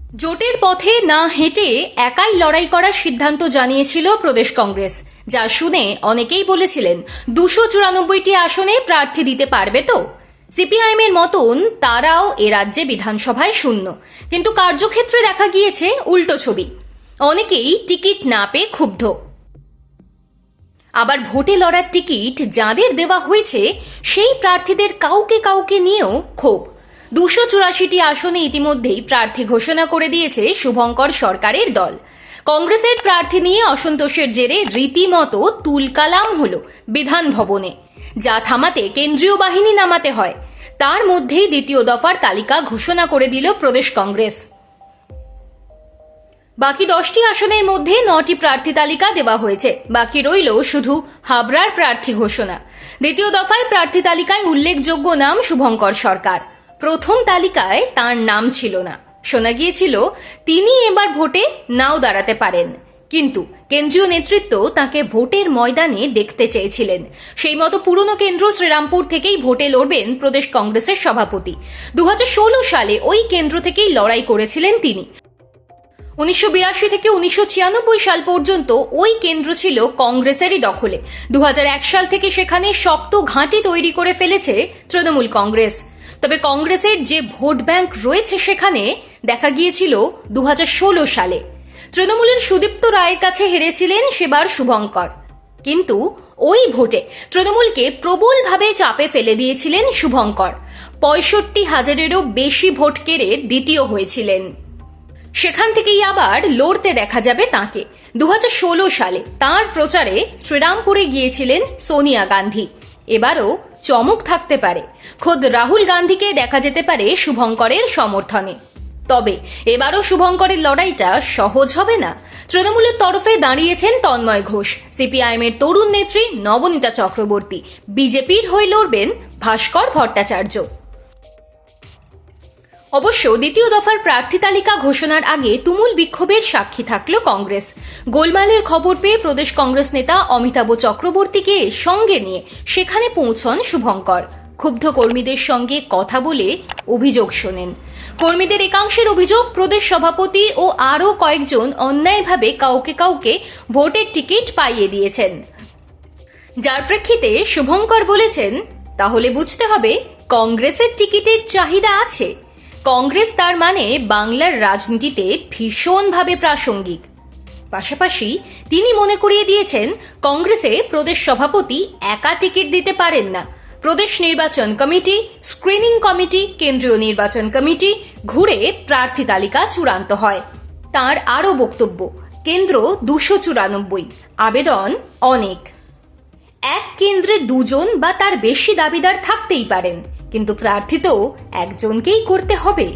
জোটের পথে না হেঁটে একাই লড়াই করার সিদ্ধান্ত জানিয়েছিল প্রদেশ কংগ্রেস, যা শুনে অনেকেই বলেছিলেন 294টি আসনে প্রার্থী দিতে পারবে তো। সিপিআইএম এর মতন তারাও এ রাজ্যে বিধানসভায় শূন্য, কিন্তু কার্যক্ষেত্রে দেখা গিয়েছে উল্টো ছবি। অনেকেই টিকিট না পেয়ে ক্ষুব্ধ, আবার ভোটে লড়ার টিকিট যাদের দেওয়া হয়েছে সেই প্রার্থীদের কাউকে নিয়েও ক্ষোভ। 284টি আসনে ইতিমধ্যেই প্রার্থী ঘোষণা করে দিয়েছে শুভঙ্কর সরকারের দল। কংগ্রেসের প্রার্থী নিয়ে অসন্তোষের জেরে রীতিমতো তুলকালাম হলো বিধান ভবনে, যা থামাতে কেন্দ্রীয় বাহিনী নামাতে হয়। তার মধ্যেই দ্বিতীয় দফার তালিকা ঘোষণা করে দিল প্রদেশ কংগ্রেস। বাকি 10টি আসনের মধ্যে 9টি প্রার্থী তালিকা দেওয়া হয়েছে, বাকি রইল শুধু হাবড়ার প্রার্থী ঘোষণা। দ্বিতীয় দফায় প্রার্থী তালিকায় উল্লেখযোগ্য নাম শুভঙ্কর সরকার। প্রথম তালিকায় তার নাম ছিল না, শোনা গিয়েছিল তিনি এবার ভোটে নাও দাঁড়াতে পারেন, কিন্তু কেন্দ্রীয় নেতৃত্ব তাকে ভোটের ময়দানে দেখতে চেয়েছিলেন। সেই মতো পুরনো কেন্দ্র শ্রীরামপুর থেকেই ভোটে লড়বেন প্রদেশ কংগ্রেসের সভাপতি। 2016 সালে ওই কেন্দ্র থেকেই লড়াই করেছিলেন তিনি। 1982 থেকে 1996 সাল পর্যন্ত ওই কেন্দ্র ছিল কংগ্রেসেরই দখলে। 2001 সাল থেকে সেখানে শক্ত ঘাঁটি তৈরি করে ফেলেছে তৃণমূল কংগ্রেস। তবে কংগ্রেসের যে ভোট ব্যাংক রয়েছে সেখানে দেখা গিয়েছিল 2016 সালে তৃণমূলের সুদীপ্ত রায়ের কাছে হেরেছিলেন সেবার শুভঙ্কর, কিন্তু ওই ভোটে তৃণমূলকে প্রবলভাবে চাপে ফেলে দিয়েছিলেন শুভঙ্কর। 65,000-এরও বেশি ভোট কেড়ে দ্বিতীয় হয়েছিলেন। সেখান থেকেই আবার লড়তে দেখা যাবে তাঁকে। 2016 সালে তাঁর প্রচারে শ্রীরামপুরে গিয়েছিলেন সোনিয়া গান্ধী। এবারও চমক থাকতে পারে, খোদ রাহুল গান্ধীকে দেখা যেতে পারে শুভঙ্করের সমর্থনে। তবে এবারও শুভঙ্করের লড়াইটা সহজ হবে না। তৃণমূলের তরফে দাঁড়িয়েছেন তন্ময় ঘোষ, সিপিআইএম এর তরুণ নেত্রী নবনীতা চক্রবর্তী, বিজেপির হয়ে লড়বেন ভাস্কর ভট্টাচার্য। অবশ্য দ্বিতীয় দফার প্রার্থী তালিকা ঘোষণার আগে তুমুল বিক্ষোভের সাক্ষী থাকল কংগ্রেস। গোলমালের খবর পেয়ে প্রদেশ কংগ্রেস নেতা অমিতাভ চক্রবর্তীকে সঙ্গে নিয়ে সেখানে পৌঁছন শুভঙ্কর। ক্ষুব্ধ কর্মীদের সঙ্গে কথা বলে অভিযোগ শোনেন। কর্মীদের একাংশের অভিযোগ, প্রদেশ সভাপতি ও আরও কয়েকজন অন্যায়ভাবে কাউকে ভোটের টিকিট পাইয়ে দিয়েছেন। যার প্রেক্ষিতে শুভঙ্কর বলেছেন, তাহলে বুঝতে হবে কংগ্রেসের টিকিটের চাহিদা আছে। কংগ্রেস তার মানে বাংলার রাজনীতিতে ভীষণভাবে প্রাসঙ্গিক। পাশাপাশি তিনি মনে করিয়ে দিয়েছেন কংগ্রেসে প্রদেশ সভাপতি একা টিকিট দিতে পারেন না। প্রদেশ নির্বাচন কমিটি, স্ক্রিনিং কমিটি, কেন্দ্রীয় নির্বাচন কমিটি ঘুরে প্রার্থী তালিকা চূড়ান্ত হয়। তার আরও বক্তব্য, কেন্দ্র 294, আবেদন অনেক। এক কেন্দ্রে 2 জন বা তার বেশি দাবিদার থাকতেই পারেন, কিন্তু প্রার্থী তো একজনকেই করতে হবে।